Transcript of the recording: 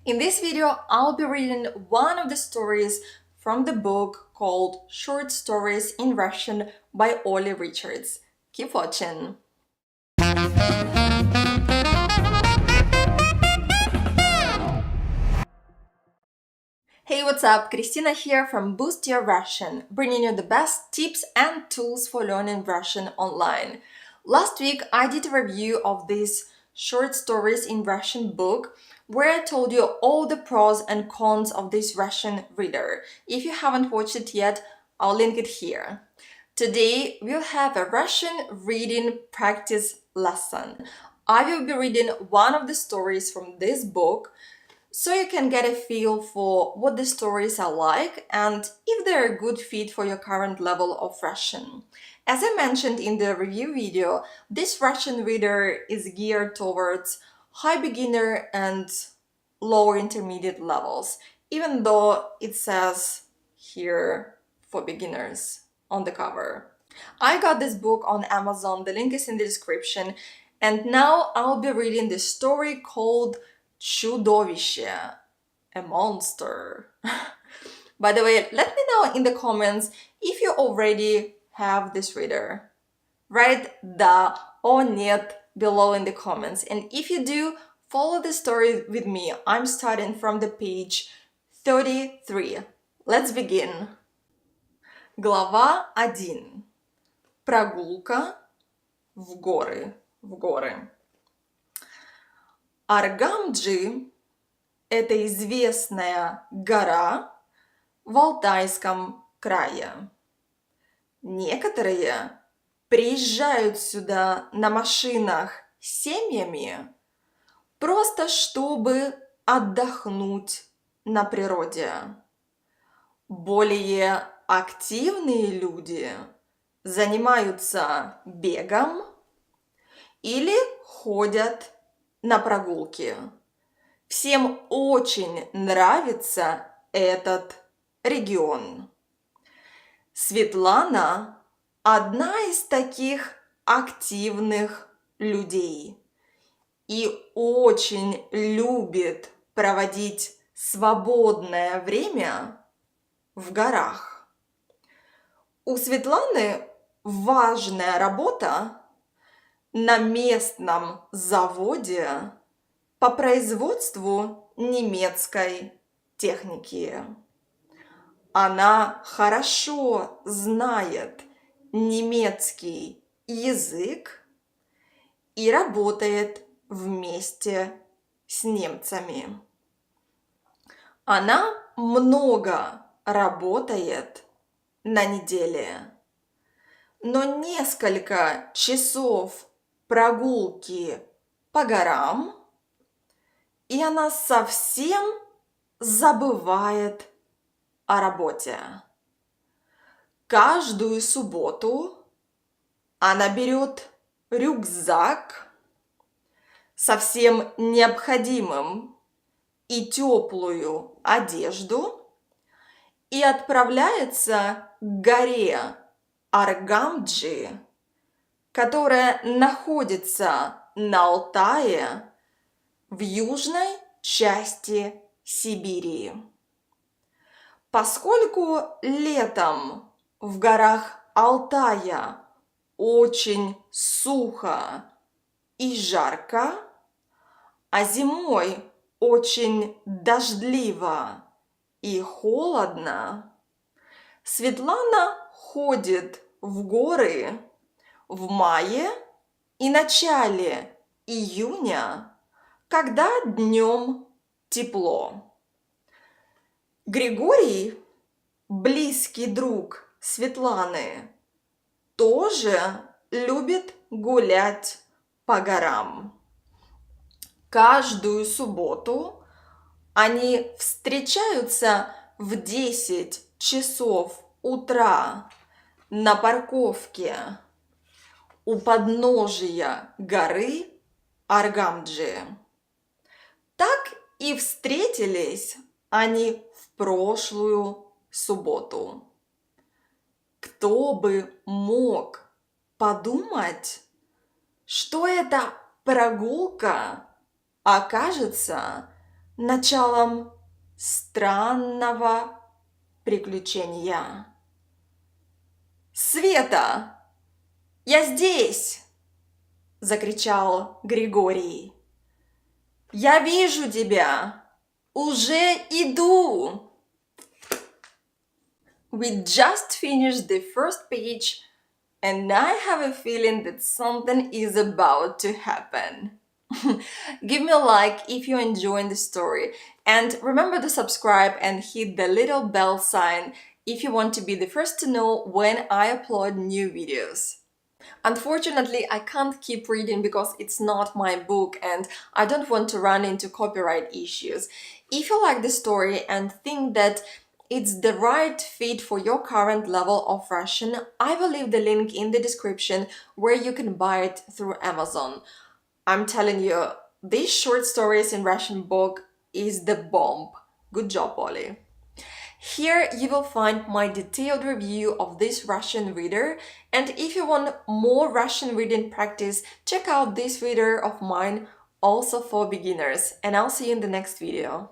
In this video, I'll be reading one of the stories from the book called Short Stories in Russian by Olly Richards. Keep watching! Hey, what's up? Christina here from Boost Your Russian, bringing you the best tips and tools for learning Russian online. Last week, I did a review of this Short Stories in Russian book where I told you all the pros and cons of this Russian reader. If you haven't watched it yet, I'll link it here. Today, we'll have a Russian reading practice lesson. I will be reading one of the stories from this book so you can get a feel for what the stories are like and if they're a good fit for your current level of Russian. As I mentioned in the review video, this Russian reader is geared towards high beginner and lower intermediate levels, even though it says here for beginners on the cover. I got this book on Amazon, the link is in the description, and now I'll be reading the story called Чудовище, a monster. By the way, let me know in the comments if you already have this reader. Write "да" or "нет" below in the comments. And if you do, follow the story with me. I'm starting from the page 33. Let's begin. Глава 1. Прогулка в горы. Аргамджи – это известная гора в Алтайском крае. Некоторые приезжают сюда на машинах с семьями, просто чтобы отдохнуть на природе. Более активные люди занимаются бегом или ходят на прогулки. Всем очень нравится этот регион. Светлана – одна из таких активных людей и очень любит проводить свободное время в горах. У Светланы важная работа на местном заводе по производству немецкой техники. Она хорошо знает немецкий язык и работает вместе с немцами. Она много работает на неделе, но несколько часов прогулки по горам, и она совсем забывает о работе. Каждую субботу она берет рюкзак со всем необходимым и теплую одежду и отправляется к горе Аргамджи, которая находится на Алтае в южной части Сибири. Поскольку летом в горах Алтая очень сухо и жарко, а зимой очень дождливо и холодно, Светлана ходит в горы в мае и начале июня, когда днем тепло. Григорий, близкий друг Светланы, тоже любит гулять по горам. Каждую субботу они встречаются в 10 часов утра на парковке у подножия горы Аргамджи. Так и встретились они в прошлую субботу. Кто бы мог подумать, что эта прогулка окажется началом странного приключения. «Света! Я здесь!» – закричал Григорий. «Я вижу тебя! Уже иду!» We just finished the first page and I have a feeling that something is about to happen. Give me a like if you're enjoying the story, and remember to subscribe and hit the little bell sign if you want to be the first to know when I upload new videos. Unfortunately, I can't keep reading because it's not my book and I don't want to run into copyright issues. If you like the story and think that it's the right fit for your current level of Russian, I will leave the link in the description where you can buy it through Amazon. I'm telling you, these short stories in Russian book is the bomb. Good job, Ollie. Here you will find my detailed review of this Russian reader, and if you want more Russian reading practice, check out this reader of mine, also for beginners, and I'll see you in the next video.